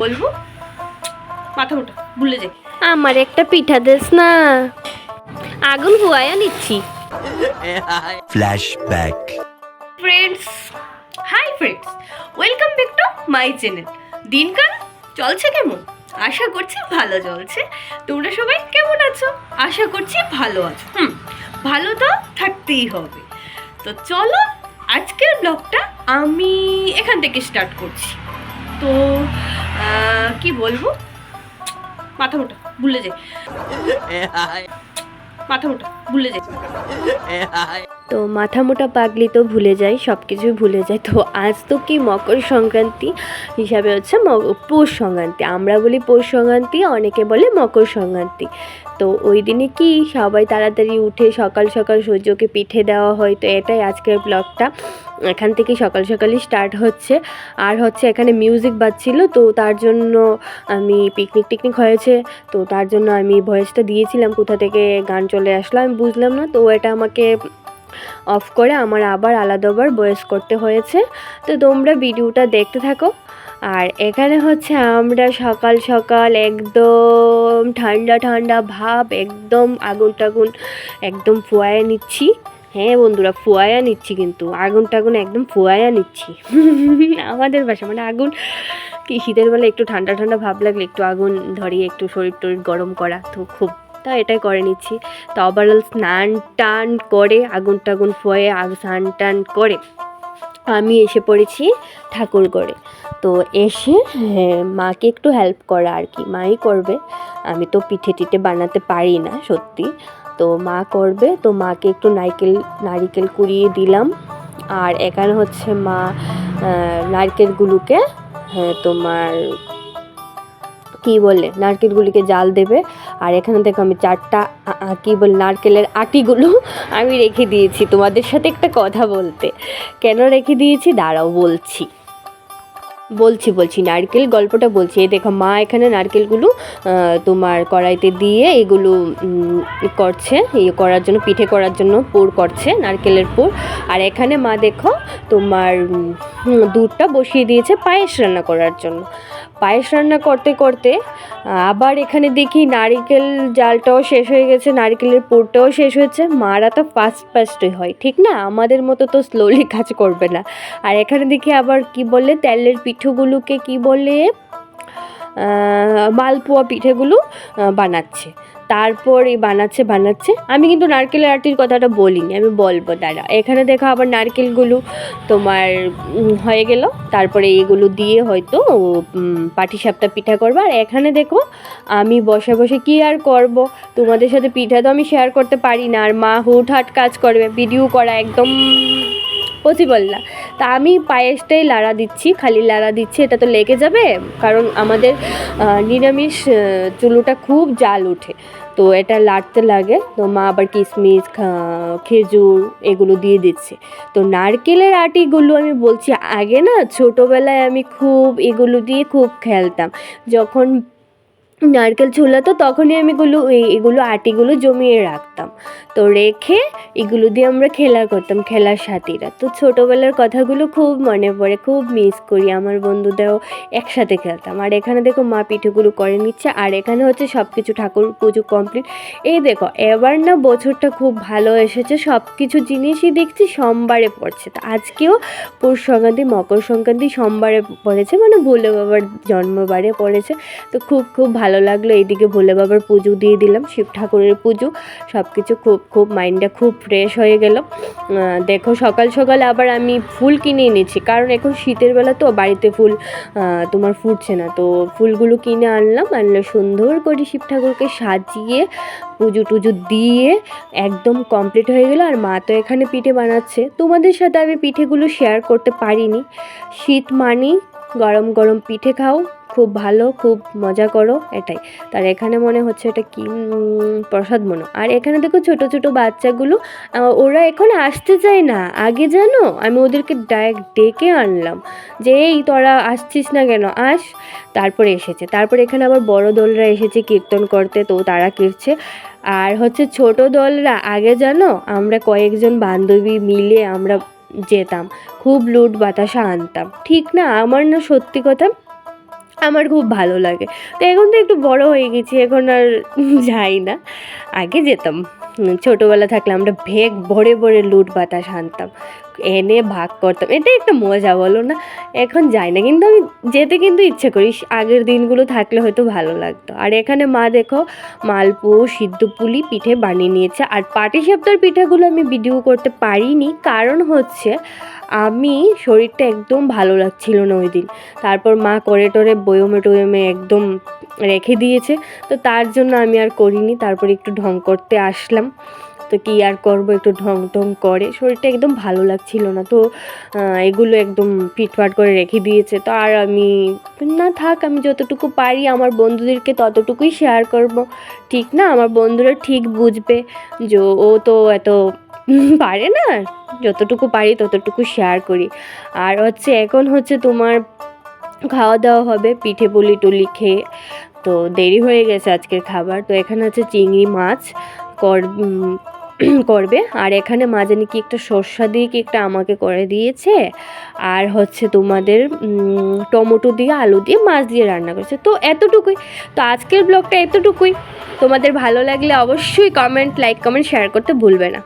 বলবো মাথা মোটা ভুলে যাই। আমার একটা পিঠা দেস না, আগুন ফুয়ায়া নিচ্ছি। Flashback. Friends, hi friends, welcome back to my channel. দিনকাল চলছে কেমন? আশা করছি ভালো চলছে। তোমরা সবাই কেমন আছো? আশা করছি ভালো আছো। ভালো তো থাকতেই হবে। তো চলো আজকের ব্লগটা আমি এখান থেকে স্টার্ট করছি। তো কি বলবো, মাথা মোটা ভুলে যাই, মাথা মোটা ভুলে যাই। তো মাথা মোটা পাগলি তো ভুলে যায়, সব কিছুই ভুলে যায়। তো আজ তো কি মকর সংক্রান্তি হিসাবে হচ্ছে পৌষ সংক্রান্তি, আমরা বলি পৌষ সংক্রান্তি, অনেকে বলে মকর সংক্রান্তি। তো ওই দিনে কি সবাই তাড়াতাড়ি উঠে সকাল সকাল সূর্যকে পিঠে দেওয়া হয়। তো এটাই আজকের ব্লগটা, এখান থেকে সকাল সকালই স্টার্ট হচ্ছে। আর হচ্ছে এখানে মিউজিক বাজছিল, তো তার জন্য আমি পিকনিক হয়েছে, তো তার জন্য আমি ভয়েসটা দিয়েছিলাম, কোথা থেকে গান চলে আসলো আমি বুঝলাম না। তো এটা আমাকে অফ করে আমার আবার আলাদাবার ভয়েস করতে হয়েছে। তো তোমরা ভিডিওটা দেখতে থাকো। আর এখানে হচ্ছে আমরা সকাল সকাল একদম ঠান্ডা ঠান্ডা ভাব, একদম আগুন টাগুন একদম ফোয়ায়া নিচ্ছি। হ্যাঁ বন্ধুরা, ফোয়ায়া নিচ্ছি, কিন্তু আগুন টাগুন একদম ফোয়ায়া নিচ্ছি। আমাদের বাসা মানে আগুন কি, শীতের বেলা একটু ঠান্ডা ঠান্ডা ভাব লাগলে একটু আগুন ধরিয়ে একটু শরীর টরীর গরম করা, তো খুব তা এটাই করে নিচ্ছি। তো ওভারঅল স্নান টান করে আগুন টাগুন ফয়ে স্নান টান করে আমি এসে পড়েছি ঠাকুরঘরে। তো এসে মাকে একটু হেল্প করা আর কি, মাই করবে, আমি তো পিঠে টিঠে বানাতে পারি না সত্যি। তো মা করবে, তো মাকে একটু নারিকেল কুড়িয়ে দিলাম। আর এখানে হচ্ছে মা নারকেলগুলোকে তোমার কি বলে নারকেলগুলিকে জাল দেবে। আর এখানে দেখো আমি চারটা কি বলে নারকেলের আটিগুলো আমি রেখে দিয়েছি তোমাদের সাথে একটা কথা বলতে। কেন রেখে দিয়েছি দাঁড়াও বলছি নারকেল গল্পটা বলছি। এই দেখো মা এখানে নারকেলগুলো তোমার কড়াইতে দিয়ে এগুলো করছে, করার জন্য পিঠে করার জন্য পুর করছে, নারকেলের পুর। আর এখানে মা দেখো তোমার দুধটা বসিয়ে দিয়েছে পায়েস রান্না করার জন্য। পায়েস রান্না করতে করতে আবার এখানে দেখি নারকেল জালটাও শেষ হয়ে গেছে, নারকেলের পুরটাও শেষ হয়েছে। মারা তো ফাস্টই হয়, ঠিক না? আমাদের মতো তো স্লোলি কাজ করবে না। আর এখানে দেখি আবার কি বলে তেলের পিঠেগুলোকে কি বলে মালপোয়া পিঠেগুলো বানাচ্ছে। তারপর এই বানাচ্ছে আমি কিন্তু নারকেলের আটির কথাটা বলিনি, আমি বলবো দাঁড়া। এখানে দেখো আবার নারকেলগুলো তোমার হয়ে গেল, তারপরে এগুলো দিয়ে হয়তো পাটিসাপটা পিঠা করবো। আর এখানে দেখো আমি বসে বসে কি আর করব, তোমাদের সাথে পিঠা তো আমি শেয়ার করতে পারি না, আর মা হুটহাট কাজ করবে, ভিডিও করা একদম পসিবল না। তা আমি পায়েসটাই লাড়া দিচ্ছি, খালি লাড়া দিচ্ছি, এটা তো লেগে যাবে, কারণ আমাদের নিরামিষ চুলোটা খুব জাল ওঠে, তো এটা লাড়তে লাগে। তো মা আবার কিশমিশ খেজুর এগুলো দিয়ে দিচ্ছে। তো নারকেলের আটিগুলো আমি বলছি আগে না ছোটোবেলায় আমি খুব এগুলো দিয়ে খুব খেলতাম, যখন নারকেল ছুলাতো তখনই আমি এগুলো আটিগুলো জমিয়ে রাখতাম, তো রেখে এগুলো দিয়ে আমরা খেলা করতাম, খেলার সাথীরা। তো ছোটোবেলার কথাগুলো খুব মনে পড়ে, খুব মিস করি, আমার বন্ধুদেরও একসাথে খেলতাম। আর এখানে দেখো মা পিঠেগুলো করে নিচ্ছে। আর এখানে হচ্ছে সব কিছু ঠাকুর পুজো কমপ্লিট। এই দেখো এবার না বছরটা খুব ভালো এসেছে, সব কিছু জিনিসই দেখছি সোমবারে পড়ছে। তো আজকেও পৌষ সংক্রান্তি মকর সংক্রান্তি সোমবারে পড়েছে, মানে ভোলে বাবার জন্মবারে পড়েছে। তো খুব ভালো লাগলো। এইদিকে ভোলে বাবার পুজো দিয়ে দিলাম, শিব ঠাকুরের পুজো, সব কিছু খুব মাইন্ডটা খুব ফ্রেশ হয়ে গেল। দেখো সকাল সকাল আবার আমি ফুল কিনে এনেছি, কারণ এখন শীতের বেলা তো বাড়িতে ফুল তোমার ফুটছে না, তো ফুলগুলো কিনে আনলে সুন্দর করে শিব ঠাকুরকে সাজিয়ে পুজো টুজো দিয়ে একদম কমপ্লিট হয়ে গেল। আর মা তো এখানে পিঠে বানাচ্ছে, তোমাদের সাথে আমি পিঠেগুলো শেয়ার করতে পারিনি। শীত মানি গরম গরম পিঠে খাও, খুব ভালো, খুব মজা করো, এটাই। তার এখানে মনে হচ্ছে এটা কি প্রসাদ মনে। আর এখানে দেখো ছোট ছোট বাচ্চাগুলো, ওরা এখন আসতে চায় না। আগে জানো আমি ওদেরকে ডেকে আনলাম যে এই তোরা আসছিস না কেন, আস। তারপরে এসেছে। তারপরে এখানে আবার বড় দলরা এসেছে কীর্তন করতে, তো তারা কীর্তছে। আর হচ্ছে ছোট দলরা আগে জানো আমরা কয়েকজন বান্ধবী মিলে আমরা যেতাম, খুব লুট বাতাসা আনতাম, ঠিক না? আমার না সত্যি কথা আমার খুব ভালো লাগে। তো এখন তো একটু বড় হয়ে গেছি, এখন আর যাই না। আগে যেতাম। ছোটোবেলা থাকলে আমরা ভেগ ভরে ভরে লুট বাতাস আনতাম, এনে ভাগ করতাম, এটাই একটা মজা বলো না? এখন যাই না, কিন্তু আমি যেতে কিন্তু ইচ্ছে করি। আগের দিনগুলো থাকলে হয়তো ভালো লাগতো। আর এখানে মা দেখো মালপোয়া, সিদ্ধ পুলি পিঠে বানিয়ে নিয়েছে। আর পাটিসাপটার পিঠেগুলো আমি ভিডিও করতে পারিনি, কারণ হচ্ছে আমি শরীরটা একদম ভালো লাগছিল না ওই দিন। তারপর মা করে টরে বয়মে টয়মে একদম রেখে দিয়েছে, তো তার জন্য আমি আর করিনি। তারপর একটু ঢং করতে আসলাম, তো কী আর করবো, একটু ঢং টং করে শরীরটা একদম ভালো লাগছিল না। তো এগুলো একদম ফিটফাট করে রেখে দিয়েছে। তো আর আমি না থাক, আমি যতটুকু পারি আমার বন্ধুদেরকে ততটুকুই শেয়ার করব, ঠিক না? আমার বন্ধুরা ঠিক বুঝবে যে ও তো এত পারে না, যতটুকু পারি ততটুকু শেয়ার করি। আর হচ্ছে এখন হচ্ছে তোমার খাওয়া দাওয়া হবে পিঠে পুলি টুলি খেয়ে। তো দেরি হয়ে গেছে আজকের খাবার। তো এখানে হচ্ছে চিংড়ি মাছ করবে, আর এখানে মা জানি কি একটা সর্ষা দিয়ে কি একটা আমাকে করে দিয়েছে, আর হচ্ছে তোমাদের টমেটো দিয়ে আলু দিয়ে মাছ দিয়ে রান্না করেছে। তো এতটুকুই। তো আজকের ব্লগটা এতটুকুই। তোমাদের ভালো লাগলে অবশ্যই কমেন্ট, লাইক, কমেন্ট, শেয়ার করতে ভুলবে না।